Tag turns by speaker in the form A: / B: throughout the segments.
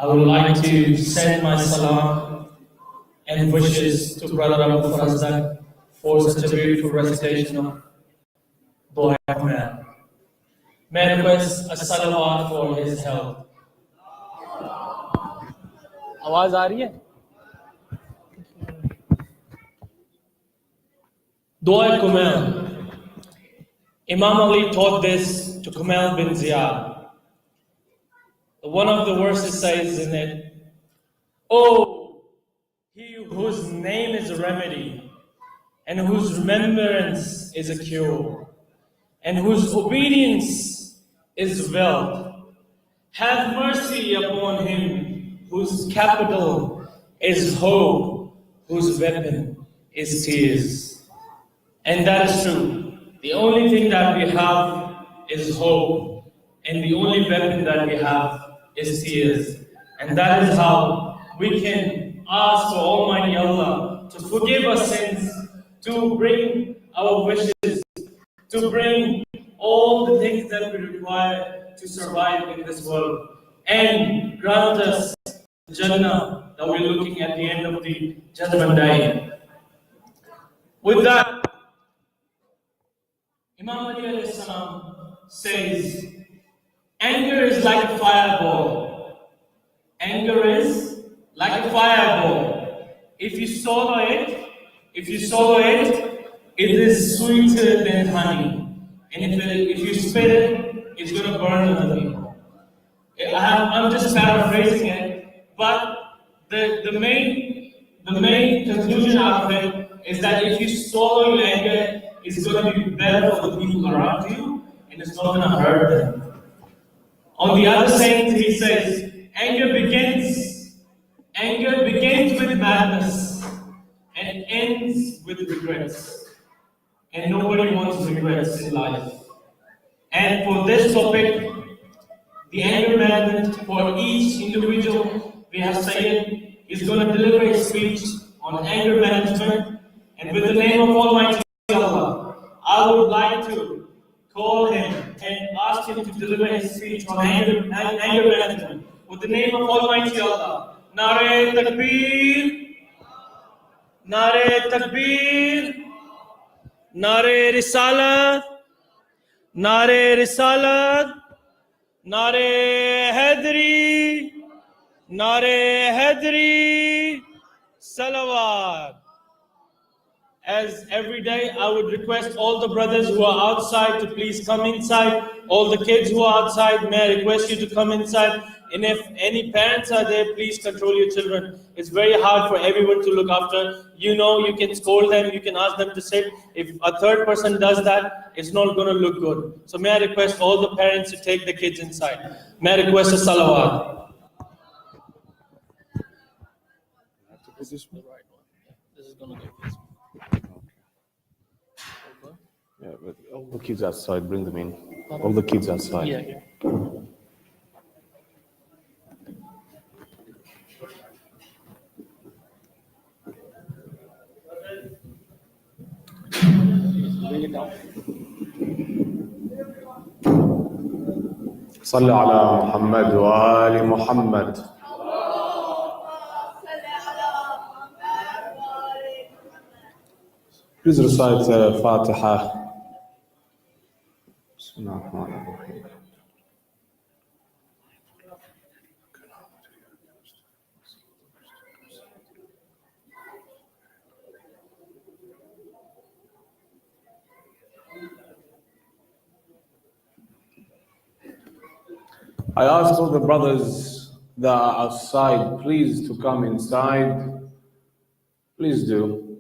A: I would like to send my salam and wishes to Brother Abu Farazdak for such a beautiful recitation of Dua Kumail. May I request a salawat for his health. आवाज आ रही है? Dua Kumail. Imam Ali taught this to Kumail bin Ziyad. One of the verses says in it, "Oh, he whose name is a remedy, and whose remembrance is a cure, and whose obedience is wealth, have mercy upon him whose capital is hope, whose weapon is tears." And that is true. The only thing that we have is hope, and the only weapon that we have is tears. And that is how we can ask for Almighty Allah to forgive our sins, to bring our wishes, to bring all the things that we require to survive in this world, and grant us Jannah that we're looking at the end of the Judgment Day. With that, Imam Ali alayhi salam says, anger is like a fireball. Anger is like a fireball. If you swallow it, it is sweeter than honey. And if you spit it, it's going to burn another people. I'm just paraphrasing it, but the main conclusion out of it is that if you swallow your anger, it's going to be better for the people around you, and it's not going to hurt them. On the other side, he says, anger begins with madness and ends with regrets. And nobody wants regrets in life. And for this topic, the anger management for each individual, we have Sayyid is going to deliver a speech on anger management. And with the name of Almighty Allah, I would like to call him and ask him to deliver his speech on anger management. With the name of Almighty Allah, Nare Takbir, Nare Takbir, Nare Risalat, Nare Risalat, Nare Hadri, Nare Hadri, Salawat. As every day, I would request all the brothers who are outside to please come inside. All the kids who are outside, may I request you to come inside. And if any parents are there, please control your children. It's very hard for everyone to look after. You know, you can scold them, you can ask them to sit. If a third person does that, it's not going to look good. So may I request all the parents to take the kids inside. May I request a salawat. This is the right one. This is going to go this one.
B: Yeah, but all the kids outside, bring them in. All the kids outside.
A: Yeah. Bring it down.
B: صل على محمد وآل محمد. Please recite Fatiha. I ask all the brothers that are outside, please to come inside. Please do.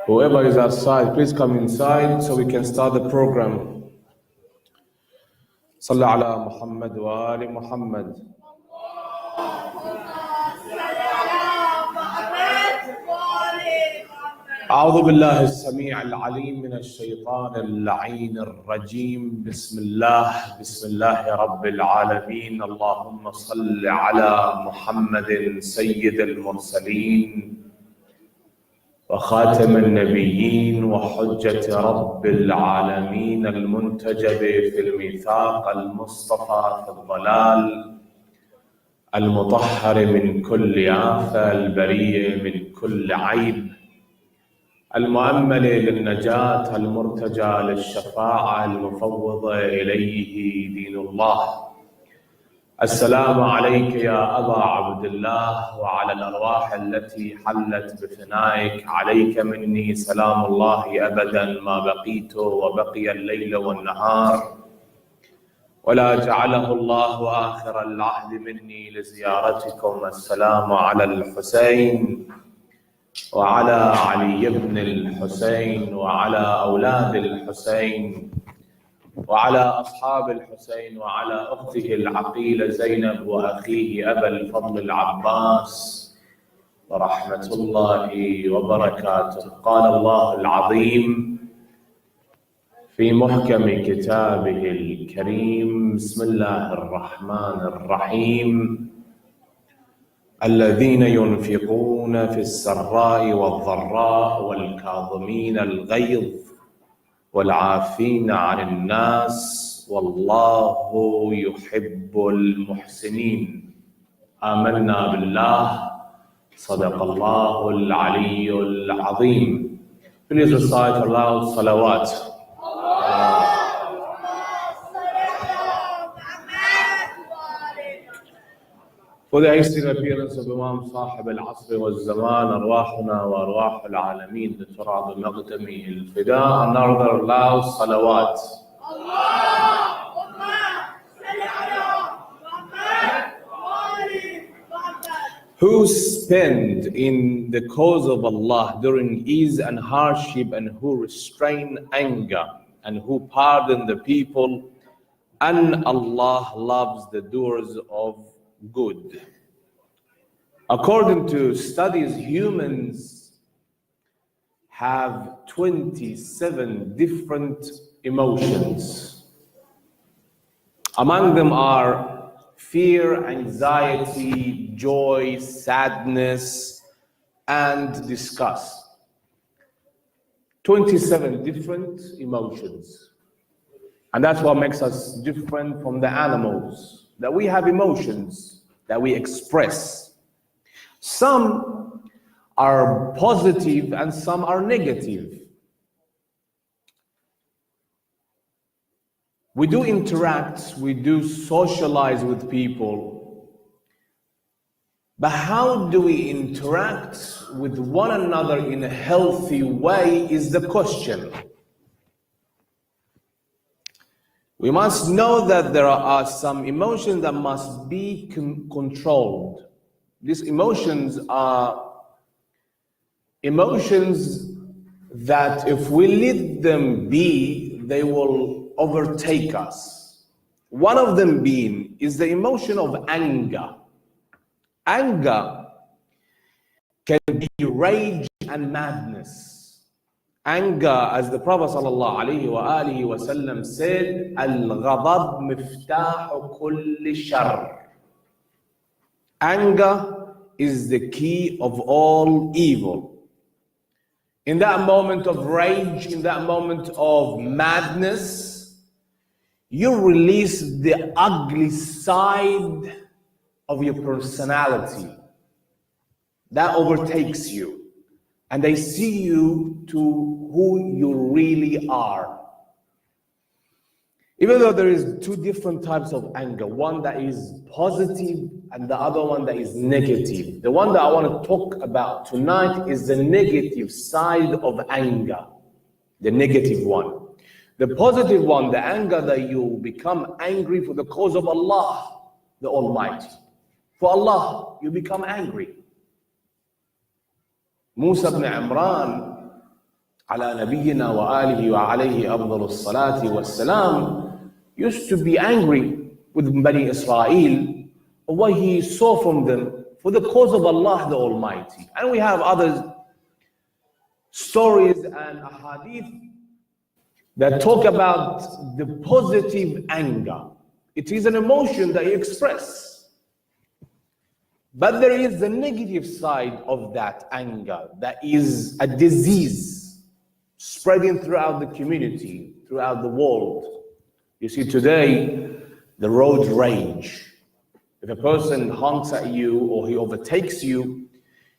B: Whoever is outside, please come inside so we can start the program. صل على محمد وآل محمد. أعوذ بالله السميع العليم من الشيطان اللعين الرجيم. بسم الله رب العالمين. اللهم صل على محمد سيد المرسلين وخاتم النبيين وحجة رب العالمين المنتجب في الميثاق المصطفى في الضلال المطهر من كل آفة البريء من كل عيب المؤمل للنجاة المرتجى للشفاعة المفوضة إليه دين الله. السلام عليك يا أبا عبد الله وعلى الأرواح التي حلت بفنائك. عليك مني سلام الله أبدا ما بقيت وبقي الليل والنهار، ولا جعله الله آخر العهد مني لزيارتكم. السلام على الحسين وعلى علي بن الحسين وعلى أولاد الحسين وعلى أصحاب الحسين وعلى أخته العقيلة زينب وأخيه أبا الفضل العباس ورحمة الله وبركاته. قال الله العظيم في محكم كتابه الكريم: بسم الله الرحمن الرحيم. الذين ينفقون في السراء والضراء والكاظمين الغيظ والعافين عن الناس والله يحب المحسنين. آمنا بالله. صدق الله العلي العظيم. Please recite aloud salawat. For the hasty appearance of Imam صاحب العصر والزمان أرواحنا وأرواح العالمين لترعد مقدمه الفداء. Another loud salawat. Who spend in the cause of Allah during ease and hardship, and who restrain anger, and who pardon the people, and Allah loves the doers of good. According to studies, humans have 27 different emotions. Among them are fear, anxiety, joy, sadness, and disgust. 27 different emotions. And that's what makes us different from the animals, that we have emotions that we express. Some are positive and some are negative. We do interact, we do socialize with people, but how do we interact with one another in a healthy way is the question. We must know that there are some emotions that must be controlled. These emotions are emotions that if we let them be, they will overtake us. One of them being is the emotion of anger. Anger can be rage and madness. Anger, as the Prophet ﷺ said, Al-ghadab miftahu kulli shar. Anger is the key of all evil. In that moment of rage, in that moment of madness, you release the ugly side of your personality. That overtakes you. And they see you to who you really are. Even though there is two different types of anger, one that is positive and the other one that is negative. The one that I want to talk about tonight is the negative side of anger, the negative one. The positive one, the anger that you become angry for the cause of Allah, the Almighty. For Allah, you become angry. موسى بن عمران على نبينا وآله وعليه أفضل الصلاة والسلام used to be angry with Bani Israel of what he saw from them for the cause of Allah the Almighty. And we have other stories and ahadith that talk about the positive anger. It is an emotion that you express. But there is the negative side of that anger, that is a disease spreading throughout the community, throughout the world. You see, today, the road rage. If a person honks at you or he overtakes you,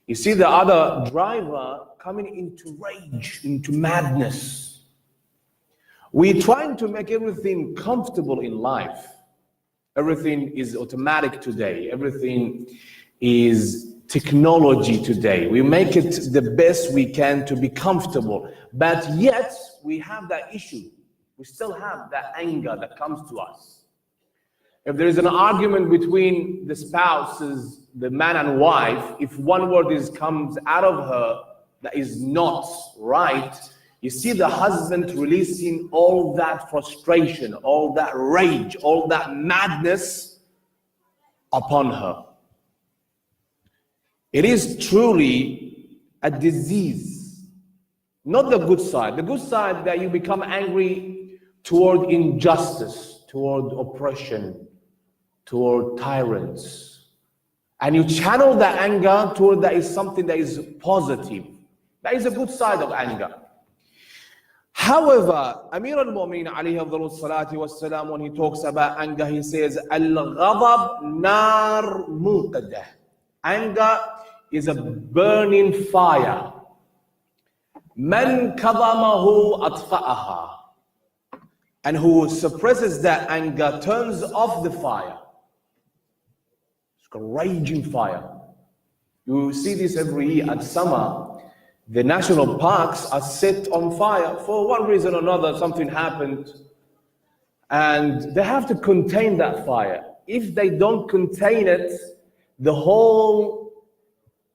B: you see the other driver coming into rage, into madness. We're trying to make everything comfortable in life. Everything is automatic today. Everything is technology today. We make it the best we can to be comfortable. But yet, we have that issue. We still have that anger that comes to us. If there is an argument between the spouses, the man and wife, if one word comes out of her that is not right, you see the husband releasing all that frustration, all that rage, all that madness upon her. It is truly a disease, not the good side. The good side that you become angry toward injustice, toward oppression, toward tyrants. And you channel that anger toward that is something that is positive. That is a good side of anger. However, Amir al-Mu'minin alayhi afdalu salati wassalam, when he talks about anger, he says, Al-ghadab nar muqadah. Anger is a burning fire. Man kadamahu atfa'aha. And who suppresses that anger turns off the fire. It's a raging fire. You see this every year at summer. The national parks are set on fire for one reason or another. Something happened and they have to contain that fire. If they don't contain it, the whole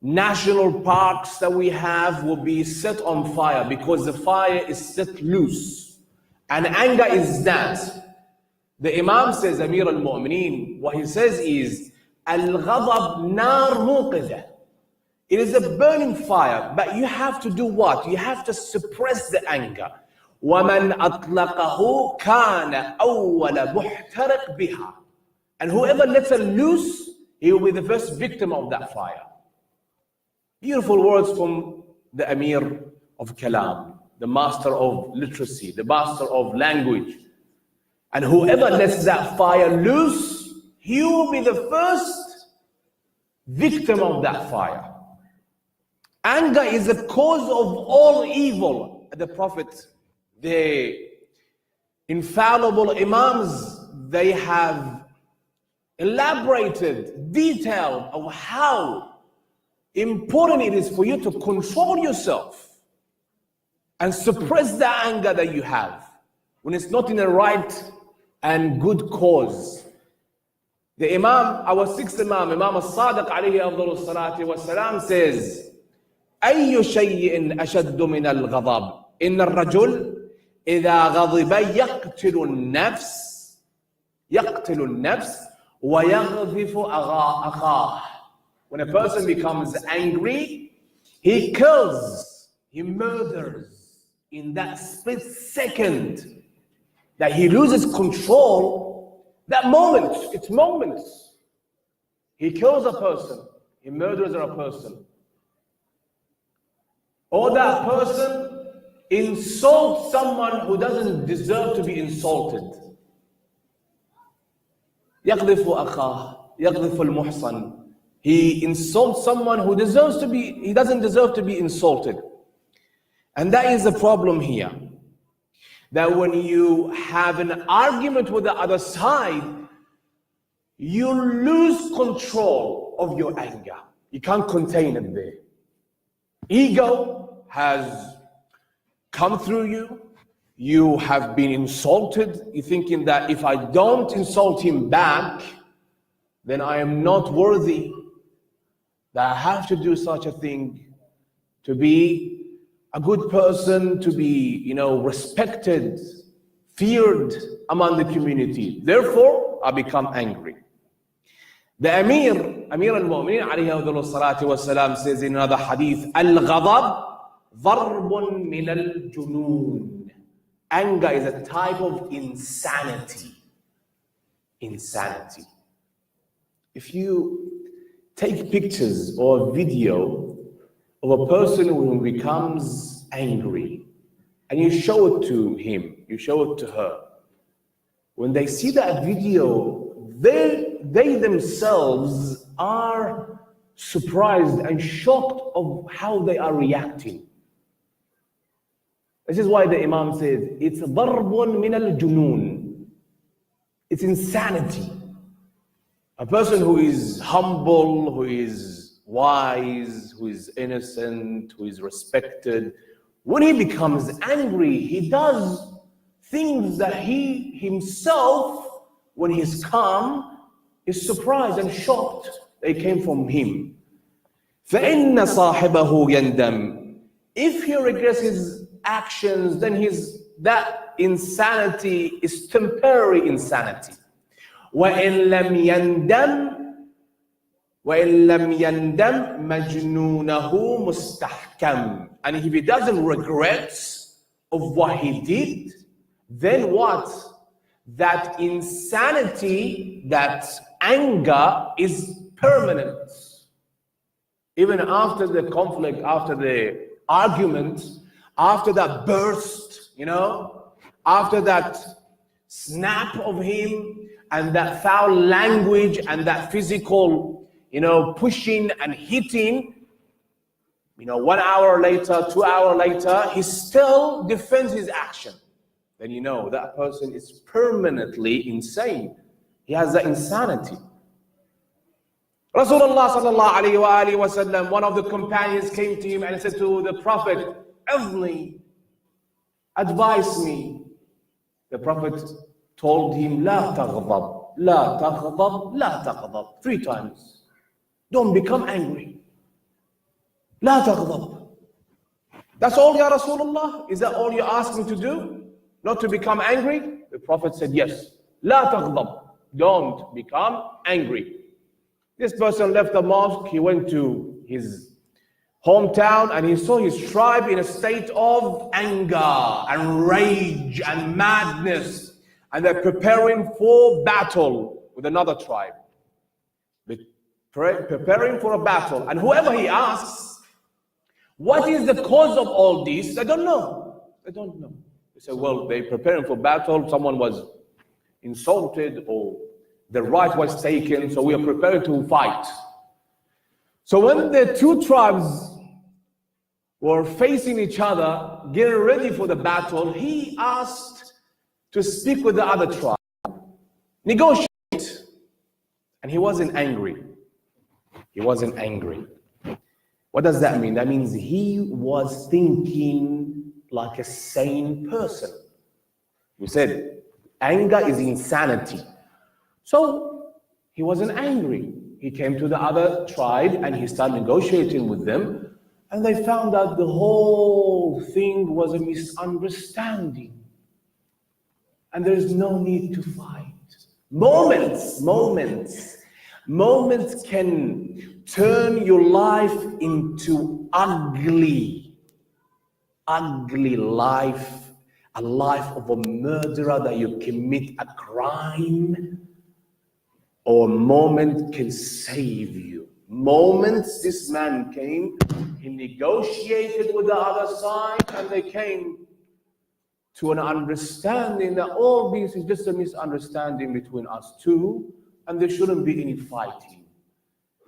B: national parks that we have will be set on fire because the fire is set loose. And anger is that. The Imam says, Amir al-Mu'mineen, what he says is, Al-ghadab nar muqidah. It is a burning fire, but you have to do what? You have to suppress the anger. وَمَنْ أَطْلَقَهُ كَانَ أَوَّلَ مُحْتَرِقْ بِهَا. And whoever lets it loose, he will be the first victim of that fire. Beautiful words from the Amir of Kalam, the master of literacy, the master of language. And whoever lets that fire loose, he will be the first victim of that fire. Anger is the cause of all evil. The Prophet, the infallible Imams, they have elaborated, detailed of how important it is for you to control yourself and suppress the anger that you have when it's not in a right and good cause. The Imam, our sixth Imam, Imam al-Sadiq alayhi afdalu salati wa salam says, أي شيء أشد من الغضب إن الرجل إذا غضب يقتل النفس ويغذف أخاه. When a person becomes angry, he kills, he murders. In that split second that he loses control, that moment, it's moments. He kills a person, he murders a person. Or that person insults someone who doesn't deserve to be insulted. يقذف أخاه يقذف المحصن. He insults someone who he doesn't deserve to be insulted. And that is the problem here. That when you have an argument with the other side, you lose control of your anger. You can't contain it there. Ego has come through you. You have been insulted. You're thinking that if I don't insult him back, then I am not worthy. That I have to do such a thing to be a good person, to be, respected, feared among the community. Therefore, I become angry. The Amir al-Mu'minin alayhi salatu wasalam says in another hadith, Al-ghadab dharbun min al-junoon. Anger is a type of insanity. Insanity. If you take pictures or video of a person who becomes angry and you show it to him, you show it to her, when they see that video, they themselves are surprised and shocked of how they are reacting. This is why the Imam says, it's ضرب من الجنون. It's insanity. A person who is humble, who is wise, who is innocent, who is respected, when he becomes angry, he does things that he himself, when he's calm, is surprised and shocked they came from him. فَإِنَّ صَاحِبَهُ يَنْدَمْ. If he regrets his actions, then that insanity is temporary insanity. وَإِن لَمْ يَنْدَمْ مَجْنُونَهُ مُسْتَحْكَمْ. And if he doesn't regret of what he did, then what? That insanity, that anger is permanent. Even after the conflict, after the argument, after that burst, after that snap of him and that foul language and that physical, pushing and hitting, 1 hour later, 2 hours later, he still defends his action. Then that person is permanently insane. He has that insanity. Rasulullah sallallahu alayhi wa sallam, one of the companions came to him and said to the Prophet, advise me. The Prophet told him, لا تغضب, لا تغضب, لا تغضب, 3 times. Don't become angry. لا تغضب. That's all, Ya Rasulullah? Is that all you asked me to do? Not to become angry? The Prophet said, yes. لا تغضب. Don't become angry. This person left the mosque, he went to his hometown and he saw his tribe in a state of anger and rage and madness. And they're preparing for battle with another tribe. Preparing for a battle. And whoever he asks, what is the cause of all this? They don't know. They don't know. They say, well, they're preparing for battle. Someone was insulted or the right was taken, so we are preparing to fight. So when the 2 tribes were facing each other, getting ready for the battle, he asked to speak with the other tribe, negotiate. And he wasn't angry. He wasn't angry. What does that mean? That means he was thinking like a sane person. We said anger is insanity. So he wasn't angry. He came to the other tribe and he started negotiating with them, and they found out the whole thing was a misunderstanding. And there's no need to fight. Moments can turn your life into ugly life, a life of a murderer, that you commit a crime. Or a moment can save you. Moments, this man came, he negotiated with the other side, and they came to an understanding that all this is just a misunderstanding between us two, and there shouldn't be any fighting.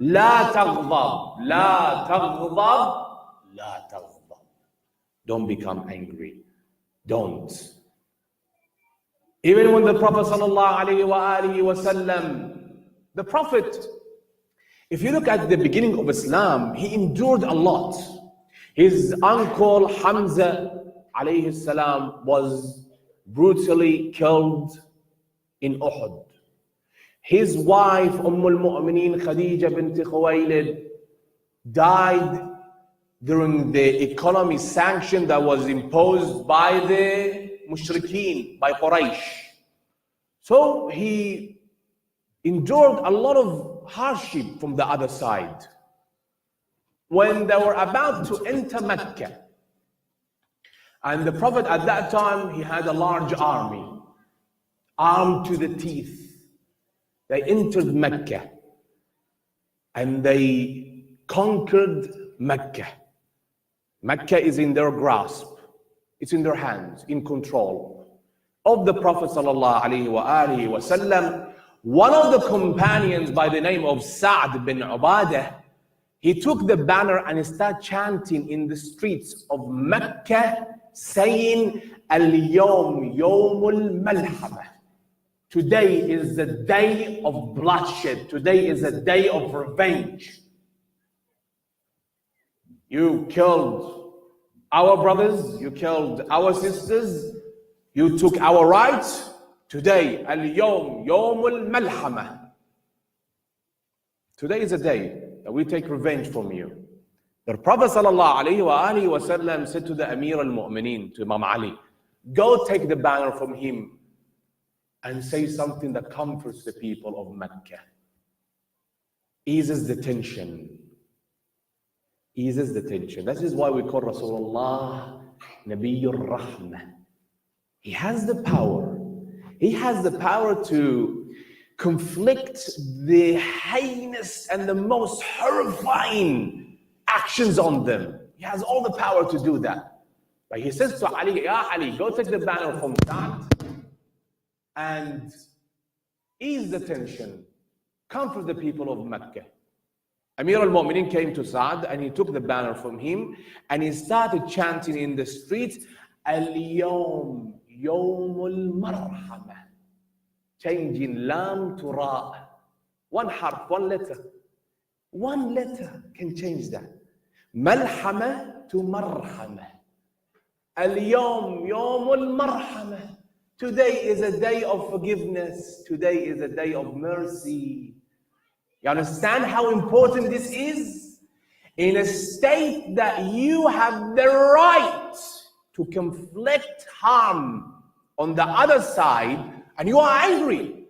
B: لا تغضب, لا تغضب, لا تغضب. Don't become angry. Don't. Even when the Prophet sallallahu alaihi wasallam, the Prophet, if you look at the beginning of Islam, he endured a lot. His uncle Hamza alayhi salam was brutally killed in Uhud. His wife al-Mu'mineen Khadija bint Khuwaylid died during the economy sanction that was imposed by the mushrikeen, by Quraysh. So he endured a lot of hardship from the other side. When they were about to enter Mecca, and the Prophet at that time, he had a large army, armed to the teeth. They entered Mecca, and they conquered Mecca. Mecca is in their grasp. It's in their hands, in control of the Prophet sallallahu alaihi wasallam. One of the companions by the name of Sa'd bin Ubadah, he took the banner and he started chanting in the streets of Mecca, saying, Al-Yawm Yawmul Malhama. Today is the day of bloodshed. Today is a day of revenge. You killed our brothers, you killed our sisters, you took our rights. Today, Al-Yawm Yawmul Malhama. Today is a day that we take revenge from you. The Prophet ﷺ said to the Amir al-Mu'mineen, to Imam Ali, go take the banner from him and say something that comforts the people of Mecca. Eases the tension. Eases the tension. That is why we call Rasulullah Nabiyyur Rahmah. He has the power. He has the power to conflict the heinous and the most horrifying actions on them. He has all the power to do that. But he says to Ali, Ya Ali, go take the banner from that and ease the tension, comfort the people of Mecca. Amir al-Mu'mineen came to Sa'd and he took the banner from him and he started chanting in the streets, Al-Yawm Yawmul Marhama. Changing lam to ra. One harf, one letter. One letter can change that. Malhama to marhama. Al-Yawm Yawmul Marhama. Today is a day of forgiveness. Today is a day of mercy. You understand how important this is? In a state that you have the right to inflict harm on the other side, and you are angry.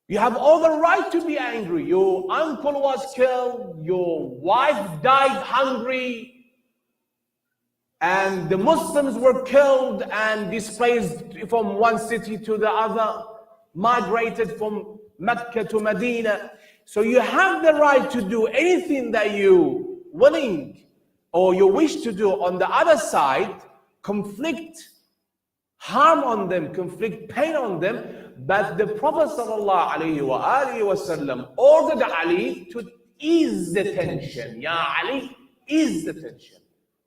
B: You have all the right to be angry. Your uncle was killed, your wife died hungry, and the Muslims were killed and displaced from one city to the other, migrated from Mecca to Medina. So you have the right to do anything that you willing or you wish to do on the other side, conflict harm on them, conflict pain on them. But the Prophet ﷺ ordered Ali to ease the tension. Ya Ali, ease the tension.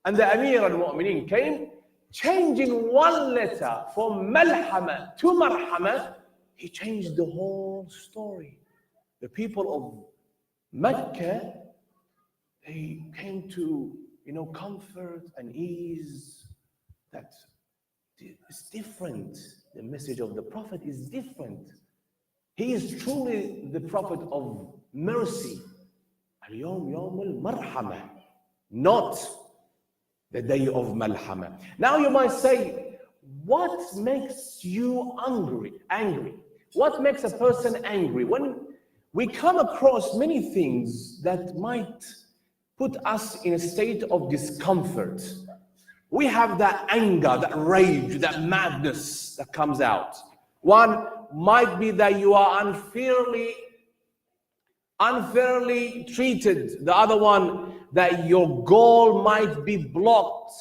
B: And the Amir al-Mu'mineen came, changing one letter from Malhama to Marhama. He changed the whole story. The people of Mecca, they came to, comfort and ease. That it's different. The message of the Prophet is different. He is truly the Prophet of mercy. Al-Yawm Yawmul Marhama, not the day of Malhama. Now you might say, what makes you angry? What makes a person angry? When we come across many things that might put us in a state of discomfort. We have that anger, that rage, that madness that comes out. One might be that you are unfairly treated. The other one, that your goal might be blocked.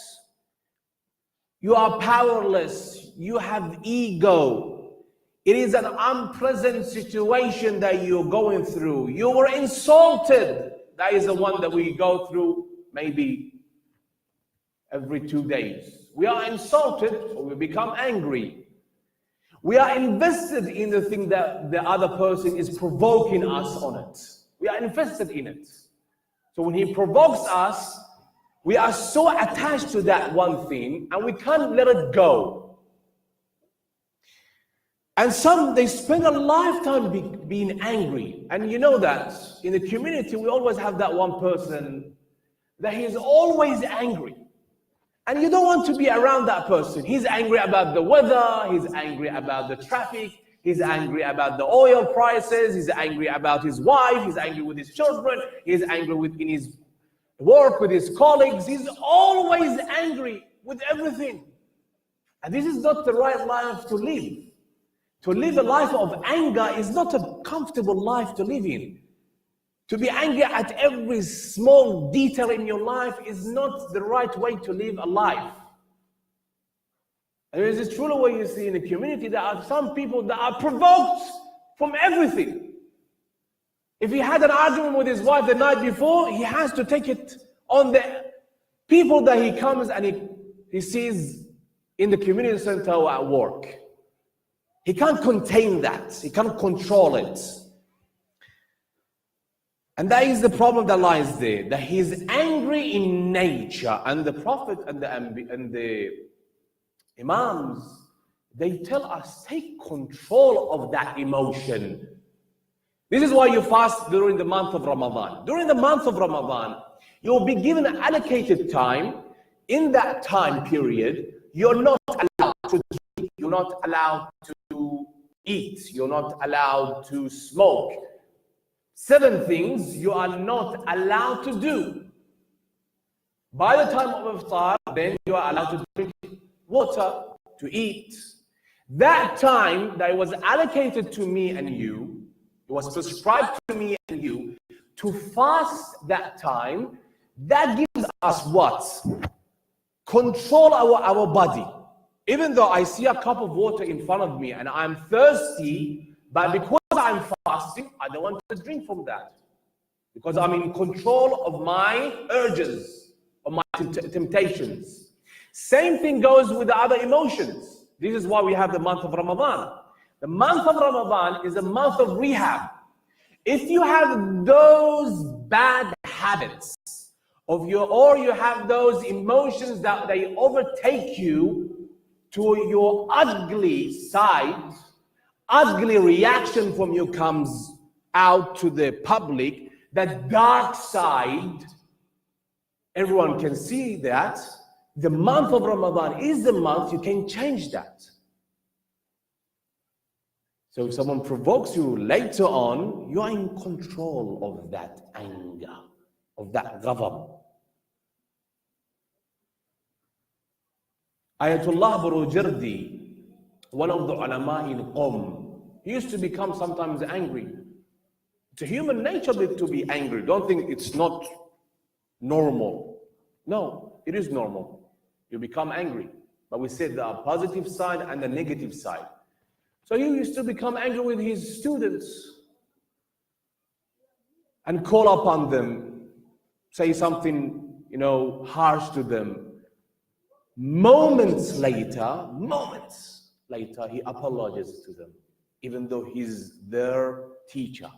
B: You are powerless. You have ego. It is an unpleasant situation that you're going through. You were insulted. That is the one that we go through maybe every 2 days. We are insulted or we become angry. We are invested in the thing that the other person is provoking us on it. We are invested in it. So when he provokes us, we are so attached to that one thing and we can't let it go. And some, they spend a lifetime being angry. And you know that in the community, we always have that one person that he is always angry. And you don't want to be around that person. He's angry about the weather, he's angry about the traffic, he's angry about the oil prices, he's angry about his wife, he's angry with his children, he's angry in his work, with his colleagues. He's always angry with everything. And this is not the right life to live. To live a life of anger is not a comfortable life to live in. To be angry at every small detail in your life is not the right way to live a life. And there is truly what you see in the community, there are some people that are provoked from everything. If he had an argument with his wife the night before, he has to take it on the people that he comes and he sees in the community center or at work. He can't contain that. He can't control it. And that is the problem that lies there, that he is angry in nature. And the Prophet and the Imams, they tell us, take control of that emotion. This is why you fast during the month of Ramadan. During the month of Ramadan, you'll be given an allocated time. In that time period, you're not allowed to drink, you're not allowed to eat, you're not allowed to smoke. 7 things you are not allowed to do. By the time of iftar, then you are allowed to drink water, to eat. That time that was allocated to me and you, it was prescribed to me and you, to fast that time, that gives us what? Control our body. Even though I see a cup of water in front of me and I'm thirsty, but because I'm fasting, I don't want to drink from that. Because I'm in control of my urges, of my temptations. Same thing goes with the other emotions. This is why we have the month of Ramadan. The month of Ramadan is a month of rehab. If you have those bad habits or you have those emotions that they overtake you to your ugly side, ugly reaction from you comes out to the public, that dark side, everyone can see that. The month of Ramadan is the month you can change that. So if someone provokes you later on, you are in control of that anger, of that ghadab. Ayatollah Burujardi, one of the ulama in Qom, he used to become sometimes angry. It's a human nature to be angry. Don't think it's not normal. No, it is normal. You become angry. But we said the positive side and the negative side. So he used to become angry with his students and call upon them, say something, harsh to them. Moments later, he apologizes to them, even though he's their teacher.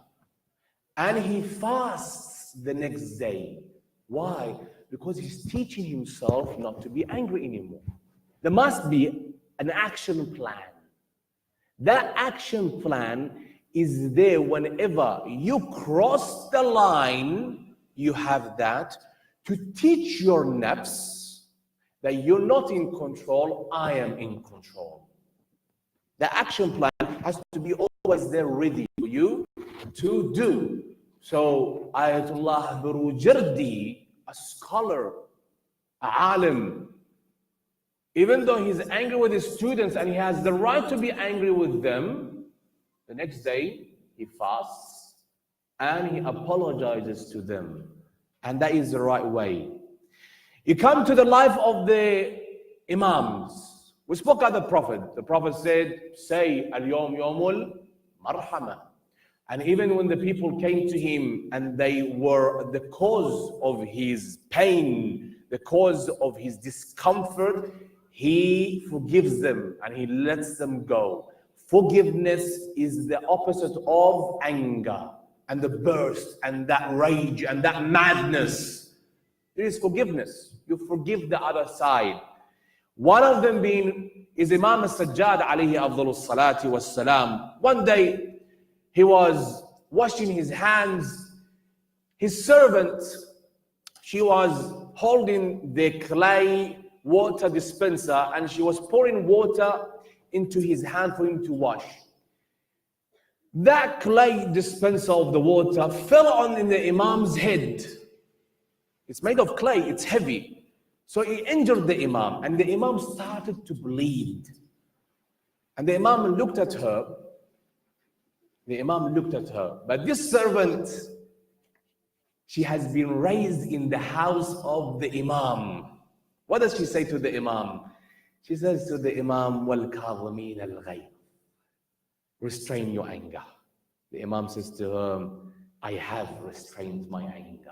B: And he fasts the next day. Why? Because he's teaching himself not to be angry anymore. There must be an action plan. That action plan is there whenever you cross the line, you have that to teach your nafs that you're not in control, I am in control. The action plan has to be always there ready for you to do. So Ayatollah Burujardi, a scholar, a alim, even though he's angry with his students and he has the right to be angry with them, the next day he fasts and he apologizes to them. And that is the right way. You come to the life of the Imams. We spoke of the Prophet. The Prophet said, say, Al-Yawm Yawmul Marhama. And even when the people came to him and they were the cause of his pain, the cause of his discomfort, he forgives them and he lets them go. Forgiveness is the opposite of anger and the burst and that rage and that madness. It is forgiveness. You forgive the other side. One of them is Imam As-Sajjad alayhi afdalu salati wassalam. One day he was washing his hands. His servant, she was holding the clay water dispenser and she was pouring water into his hand for him to wash. That clay dispenser of the water fell on the Imam's head. It's made of clay, it's heavy. So he injured the Imam and the Imam started to bleed. And the Imam looked at her. But this servant, she has been raised in the house of the Imam. What does she say to the Imam? She says to the Imam, وَالْكَاظِمِينَ الْغَيْظَ. Restrain your anger. The Imam says to her, I have restrained my anger.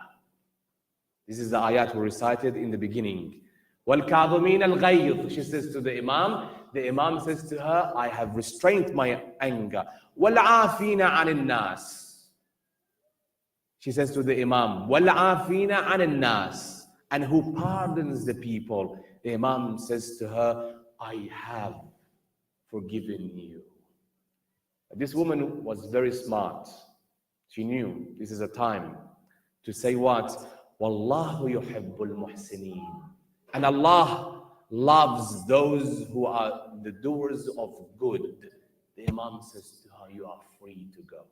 B: This is the ayat we recited in the beginning. وَالْكَاظِمِينَ الْغَيْظِ. She says to the Imam says to her, I have restrained my anger. وَالْعَافِينَ عَنِ النَّاسِ. She says to the Imam, وَالْعَافِينَ عَنِ النَّاسِ. And who pardons the people. The Imam says to her, I have forgiven you. This woman was very smart. She knew this is a time to say what? Wallahu yuhibbul muhsineen. And Allah loves those who are the doers of good. The Imam says to her, you are free to go.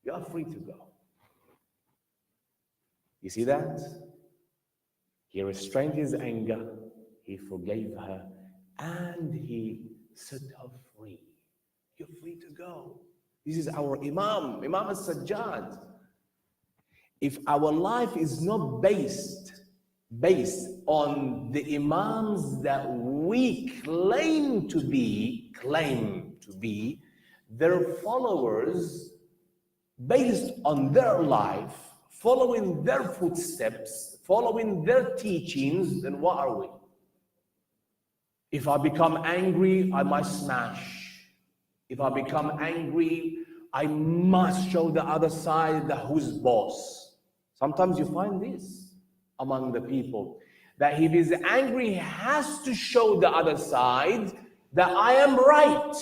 B: You are free to go. You see that? He restrained his anger, he forgave her, and he set her free. You're free to go. This is our Imam, Imam al-Sajjad. If our life is not based on the Imams that we claim to be, their followers, based on their life, following their footsteps, following their teachings, then what are we? If I become angry, I must smash. If I become angry, I must show the other side that who's boss. Sometimes you find this among the people, that if he's angry, he has to show the other side that I am right.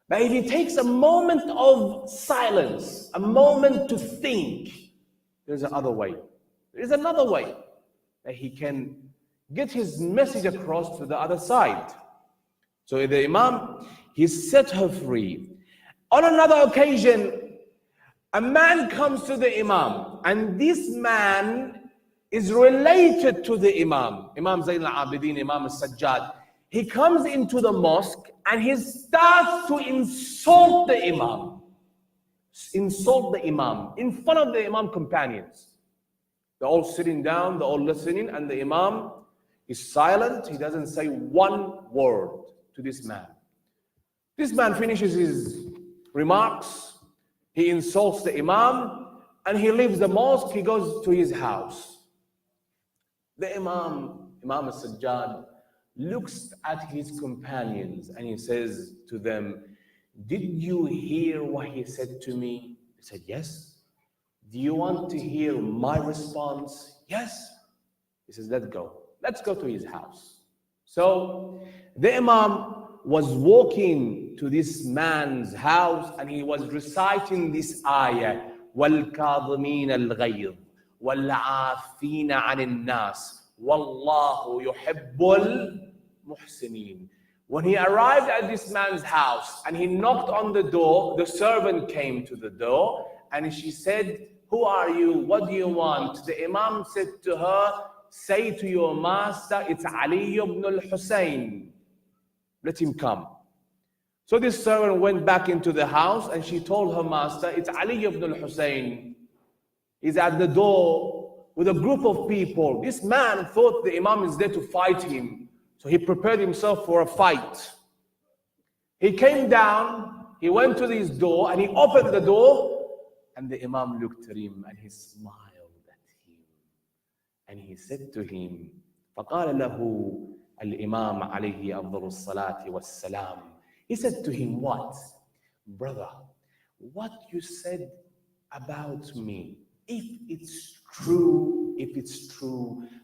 B: But if he takes a moment of silence, a moment to think, there's another way. There is another way that he can get his message across to the other side. So the Imam, he set her free. On another occasion, a man comes to the Imam, and this man is related to the Imam, Imam Zayn al-Abidin, Imam al-Sajjad. He comes into the mosque and he starts to insult the Imam. Insult the Imam in front of the Imam companions. They're all sitting down, they're all listening, and the Imam is silent. He doesn't say one word to this man. This man finishes his remarks, he insults the Imam, and he leaves the mosque, he goes to his house. The Imam al-Sajjad, looks at his companions and he says to them, did you hear what he said to me? They said, yes. Do you want to hear my response? Yes. He says, let's go. Let's go to his house. So the Imam was walking to this man's house and he was reciting this ayah, وَالْكَاظِمِينَ الْغَيْظِ وَالْعَافِينَ عَنِ النَّاسِ وَاللَّهُ يُحِبُّ الْمُحْسِنِينَ. When he arrived at this man's house and he knocked on the door, the servant came to the door and she said, who are you? What do you want? The Imam said to her, say to your master, it's Ali ibn al-Hussein. Let him come. So this servant went back into the house and she told her master, it's Ali ibn al-Hussein. He's at the door with a group of people. This man thought the Imam is there to fight him. So he prepared himself for a fight. He came down, he went to his door and he opened the door and the Imam looked at him and he smiled at him. And he said to him, فَقَالَ لَهُ الْإِمَامَ عَلَيْهِ أَفْضَلُ الصَّلَاةِ وَالسَّلَامِ. He said to him, what? Brother, what you said about me, if it's true,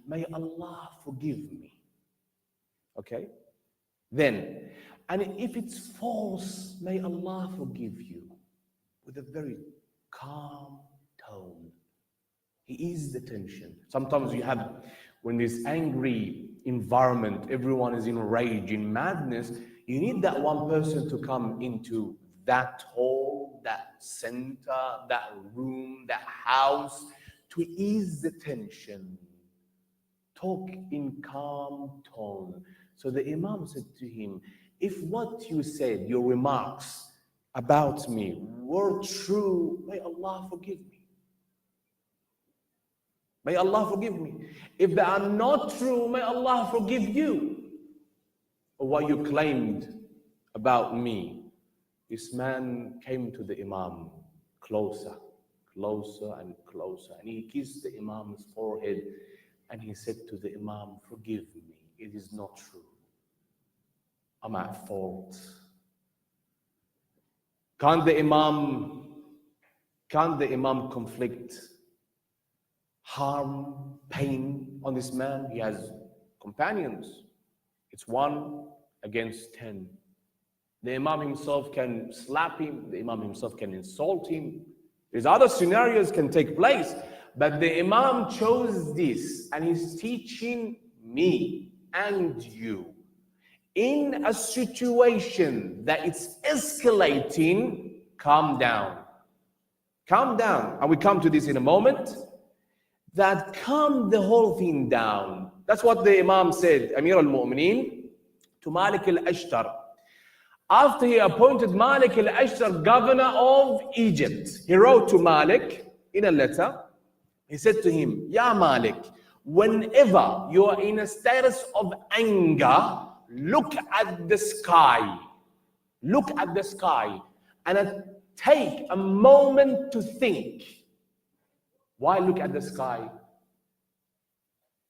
B: may Allah forgive me. Okay? Then, and if it's false, may Allah forgive you. With a very calm tone. He eased the tension. Sometimes you have, when this angry environment, everyone is in rage, in madness, you need that one person to come into that hall, that center, that room, that house, to ease the tension. Talk in calm tone. So the Imam said to him, if what you said, your remarks about me were true, may Allah forgive me. May Allah forgive me. If they are not true, may Allah forgive you for what you claimed about me. this man came to the Imam closer, closer and closer. And he kissed the Imam's forehead and he said to the Imam, forgive me, it is not true. I'm at fault. Can't the Imam conflict harm, pain on this man? He has companions. It's 1 against 10. The Imam himself can slap him. The Imam himself can insult him. There's other scenarios can take place. But the Imam chose this, and he's teaching me and you. In a situation that it's escalating, calm down. Calm down. And we come to this in a moment. That calm the whole thing down. That's what the Imam said, Amir al-Mu'mineen, to Malik al-Ashtar. After he appointed Malik al-Ashtar governor of Egypt, he wrote to Malik in a letter. He said to him, Ya Malik, whenever you are in a status of anger, look at the sky. Look at the sky and take a moment to think. Why look at the sky?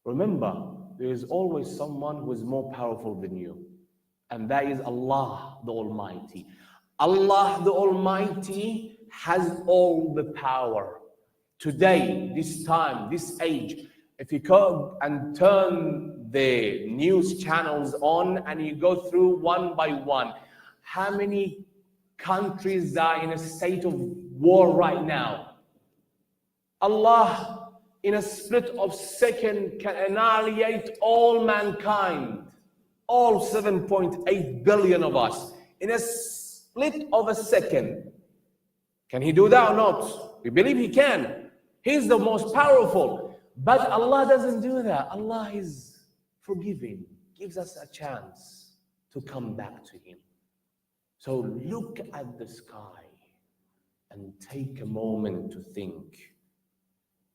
B: Remember, there is always someone who is more powerful than you. And that is Allah the Almighty. Allah the Almighty has all the power. Today, this time, this age, if you go and turn the news channels on and you go through one by one, how many countries are in a state of war right now? Allah, in a split of second, can annihilate all mankind, all 7.8 billion of us, in a split of a second. Can He do that or not? We believe He can. He's the most powerful. But Allah doesn't do that. Allah is forgiving, gives us a chance to come back to Him. So look at the sky and take a moment to think.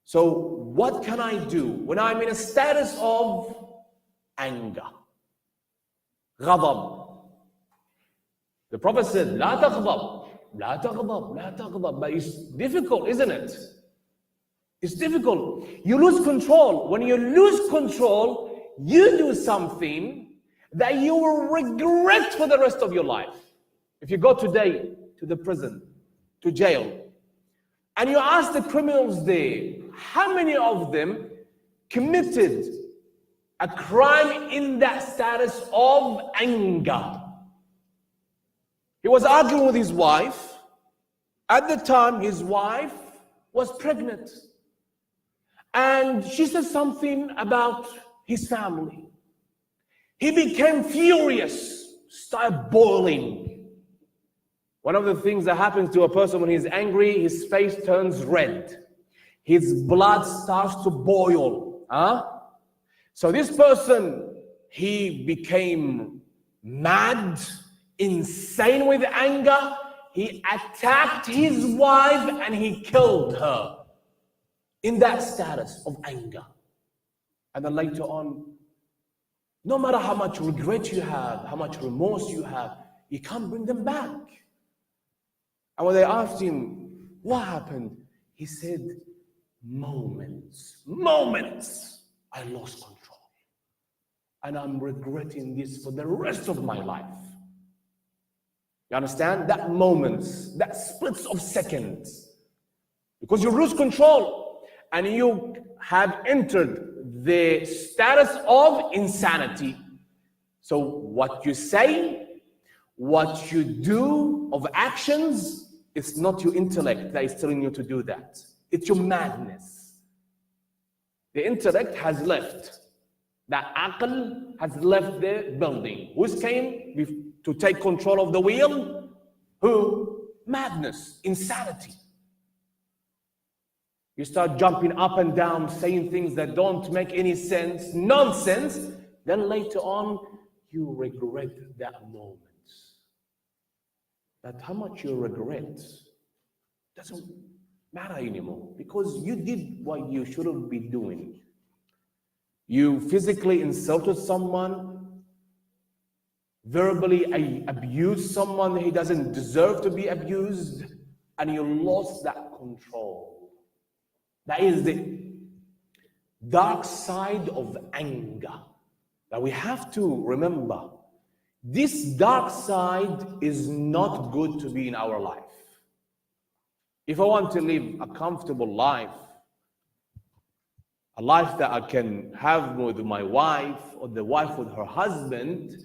B: So what can I do when I'm in a status of anger? Ghadab. The Prophet said, لا تغضب, لا تغضب, لا تغضب. But it's difficult, isn't it? It's difficult. You lose control. When you lose control, you do something that you will regret for the rest of your life. If you go today to the prison, to jail, and you ask the criminals there, how many of them committed a crime in that status of anger? He was arguing with his wife. At the time, his wife was pregnant. And she said something about his family. He became furious, started boiling. One of the things that happens to a person when he's angry, his face turns red. His blood starts to boil. So this person, he became mad, insane with anger. He attacked his wife and he killed her in that status of anger. And then later on, no matter how much regret you have, how much remorse you have, you can't bring them back. And when they asked him, what happened? He said, moments, I lost control. And I'm regretting this for the rest of my life. You understand? That moments, that splits of seconds. Because you lose control and you have entered the status of insanity. So what you say, what you do of actions, it's not your intellect that is telling you to do that. It's your madness. The intellect has left. That aql has left the building. Who came to take control of the wheel? Who? Madness, insanity. You start jumping up and down, saying things that don't make any sense, nonsense. Then later on, you regret that moment. But how much you regret doesn't matter anymore, because you did what you shouldn't be doing. You physically insulted someone, verbally abuse someone he doesn't deserve to be abused, and you lost that control. That is the dark side of anger that we have to remember. This dark side is not good to be in our life. If I want to live a comfortable life, a life that I can have with my wife or the wife with her husband,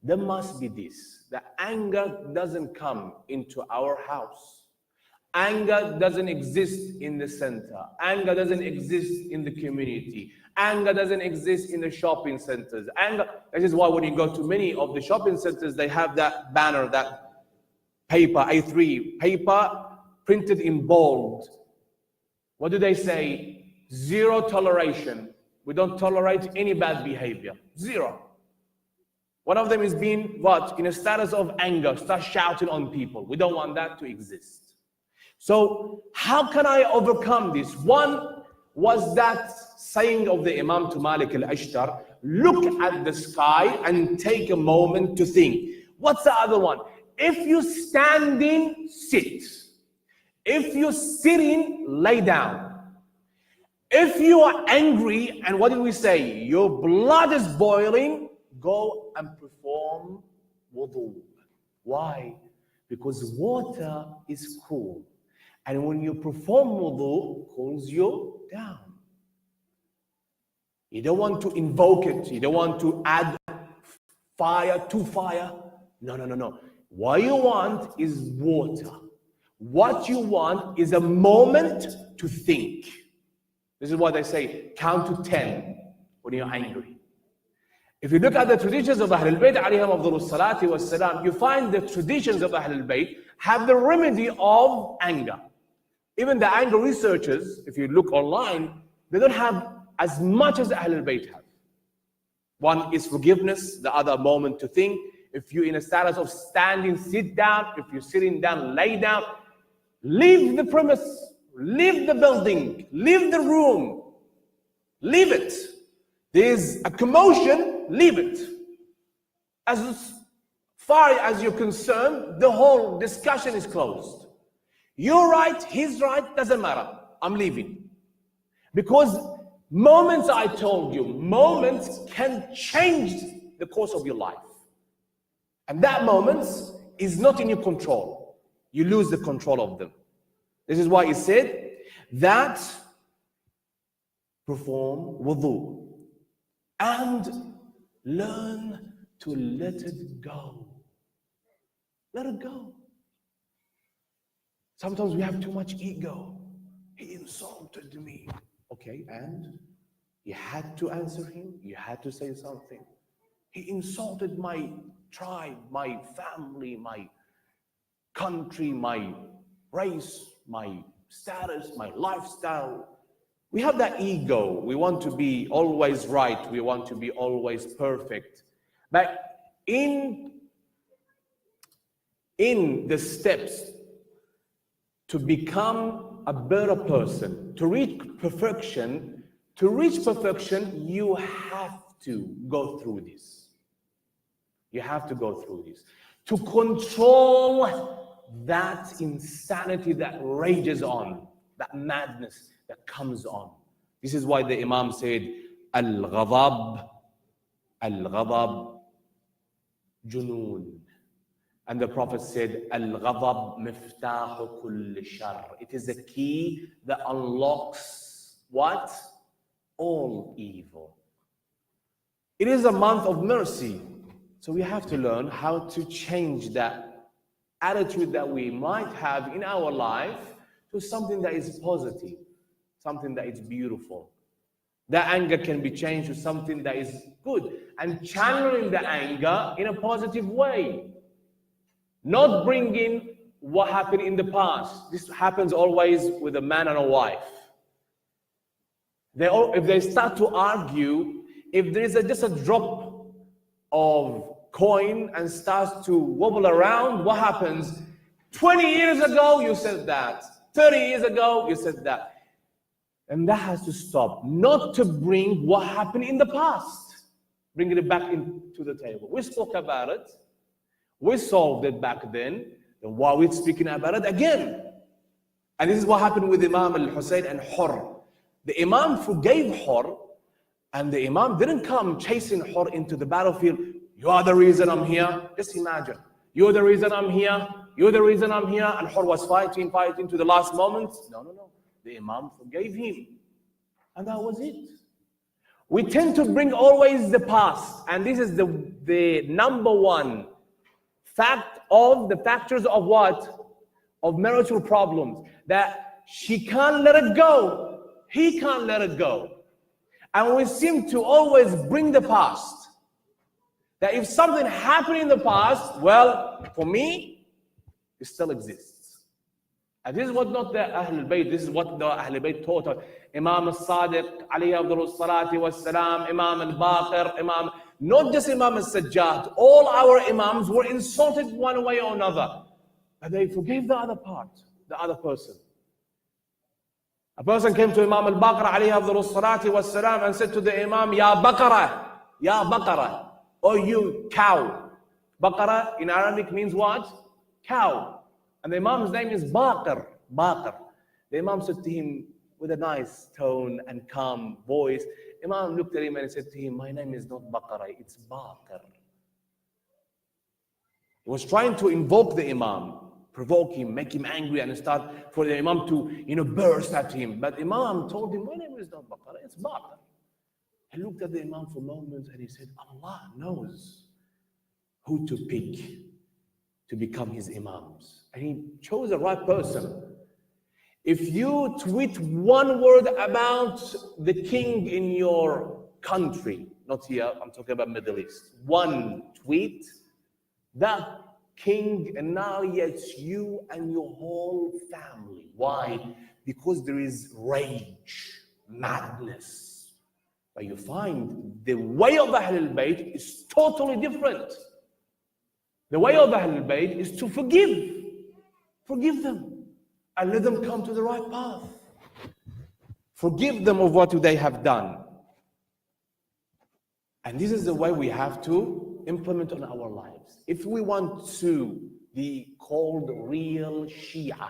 B: there must be this. That anger doesn't come into our house. Anger doesn't exist in the center. Anger doesn't exist in the community. Anger doesn't exist in the shopping centers. Anger, this is why when you go to many of the shopping centers, they have that banner, that paper, A3 paper, printed in bold. What do they say? Zero toleration. We don't tolerate any bad behavior. Zero. One of them is being what? In a status of anger, start shouting on people. We don't want that to exist. So how can I overcome this? One was that saying of the Imam to Malik al-Ashtar, look at the sky and take a moment to think. What's the other one? If you're standing, sit. If you're sitting, lay down. If you are angry, and what did we say? Your blood is boiling, go and perform wudu. Why? Because water is cool. And when you perform wudu, it cools you down. You don't want to invoke it. You don't want to add fire to fire. No. What you want is water. What you want is a moment to think. This is why they say, count to 10 when you're angry. If you look at the traditions of Ahlul Bayt, alayhim afdalus salati was salam, you find the traditions of Ahlul Bayt have the remedy of anger. Even the anger researchers, if you look online, they don't have as much as the Ahlul Bayt have. One is forgiveness, the other moment to think. If you're in a status of standing, sit down. If you're sitting down, lay down. Leave the premise, leave the building, leave the room. Leave it. There's a commotion, leave it. As far as you're concerned, the whole discussion is closed. You're right, he's right, doesn't matter. I'm leaving. Because moments, I told you, moments can change the course of your life. And that moment is not in your control. You lose the control of them. This is why he said that perform wudu and learn to let it go. Let it go. Sometimes we have too much ego. He insulted me. Okay, and you had to answer him. You had to say something. He insulted my tribe, my family, my country, my race, my status, my lifestyle. We have that ego. We want to be always right. We want to be always perfect. But in the steps to become a better person, to reach perfection, you have to go through this. You have to go through this. To control that insanity that rages on, that madness that comes on. This is why the Imam said, Al-ghadab junoon. And the Prophet said, Al-ghadab miftahu kulli shar. It is the key that unlocks what? All evil. It is a month of mercy. So we have to learn how to change that attitude that we might have in our life to something that is positive, something that is beautiful. That anger can be changed to something that is good, and channeling the anger in a positive way. Not bringing what happened in the past. This happens always with a man and a wife. If they start to argue, if there is just a drop of coin and starts to wobble around, what happens? 20 years ago you said that. 30 years ago you said that. And that has to stop. Not to bring what happened in the past. Bringing it back into the table. We spoke about it. We solved it back then why are we speaking about it again? And this is what happened with Imam al-Hussein and Hur. The Imam forgave Hur, and the Imam didn't come chasing Hur into the battlefield. You are the reason I'm here. Just imagine. You're the reason I'm here. You're the reason I'm here. And Hur was fighting to the last moment. No. The Imam forgave him. And that was it. We tend to bring always the past. And this is the number one fact of the factors of what? Of marital problems. That she can't let it go. He can't let it go. And we seem to always bring the past. That if something happened in the past, well, for me, it still exists. And this is what not the Ahlul Bayt, this is what the Ahlul Bayt taught us. Imam al-Sadiq, alayhi afdalus salati was salam, Imam al-Baqir, not just Imam al-Sajjad, all our Imams were insulted one way or another. But they forgave the other part, the other person. A person came to Imam al-Baqir, alayhi afdalus salati was salam, and said to the Imam, Ya Baqara, or you cow. Baqara in Arabic means what? Cow. And the Imam's name is Baqir. The Imam said to him with a nice tone and calm voice, Imam looked at him and said to him, my name is not Baqara, it's Baqir. He was trying to invoke the Imam, provoke him, make him angry, and start for the Imam to burst at him. But Imam told him, my name is not Baqara, it's Baqir. He looked at the Imam for a moment and he said, Allah knows who to pick to become his Imams. And he chose the right person. If you tweet one word about the king in your country, not here, I'm talking about Middle East, one tweet, that king annihilates you and your whole family. Why? Because there is rage, madness. But you find the way of Ahlul Bayt is totally different. The way of Ahlul Bayt is to forgive them, and let them come to the right path. Forgive them of what they have done. And this is the way we have to implement on our lives. If we want to be called real Shia,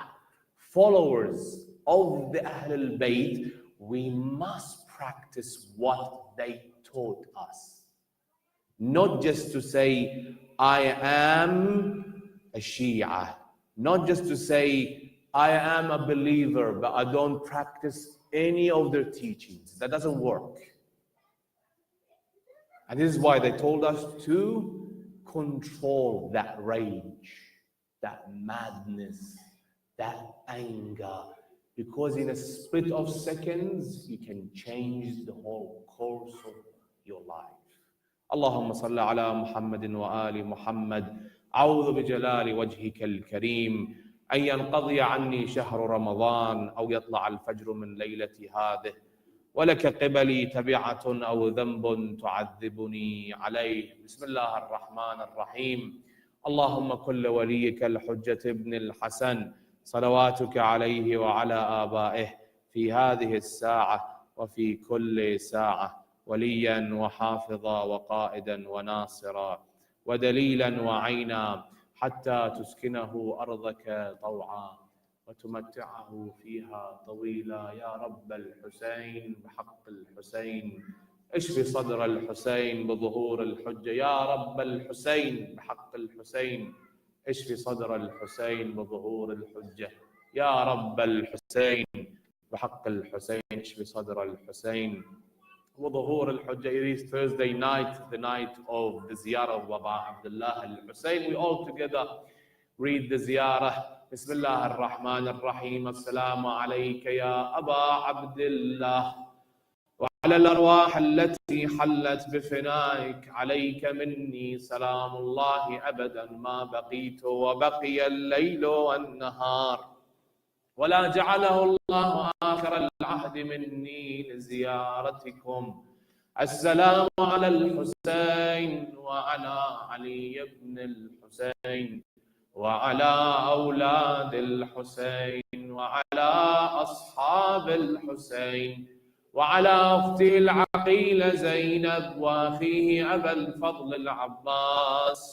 B: followers of the Ahlul Bayt, we must practice what they taught us. Not just to say, I am a Shia. Not just to say, I am a believer, but I don't practice any of their teachings. That doesn't work. And this is why they told us to control that rage, that madness, that anger. Because in a split of seconds, you can change the whole course of your life. اللهم صل على محمد وآل محمد أعوذ بجلال وجهك الكريم أن ينقضي عني شهر رمضان أو يطلع الفجر من ليلة هذه ولك قبلي تبعة أو ذنب تعذبني عليه. بسم الله الرحمن الرحيم. اللهم كن وليك الحجة ابن الحسن صلواتك عليه وعلى آبائه في هذه الساعة وفي كل ساعة وليا وحافظا وقائدا وناصرا ودليلا وعينا حتى تسكنه أرضك طوعا وتمتعه فيها طويلا. يا رب الحسين بحق الحسين اشف صدر الحسين بظهور الحجة. يا رب الحسين بحق الحسين اشف صدر الحسين بظهور الحجة. يا رب الحسين بحق الحسين اشف صدر الحسين وظهور الحجة. It is Thursday night, the night of the ziyarah of Baba Abdullah al-Hussein. We all together read the ziyarah. بسم الله الرحمن الرحيم. السلام عليك يا أبا عبد الله وعلى الأرواح التي حلت بفنائك. عليك مني سلام الله أبدا ما بقيت وبقي الليل والنهار ولا جعله الله آخر العهد مني لزيارتكم. السلام على الحسين وعلى علي بن الحسين وعلى أولاد الحسين وعلى أصحاب الحسين وعلى أخته العقيلة زينب وأخيه أبا الفضل العباس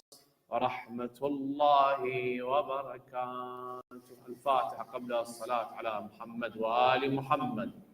B: ورحمة الله وبركاته. الفاتحة قبل الصلاة على محمد وآل محمد.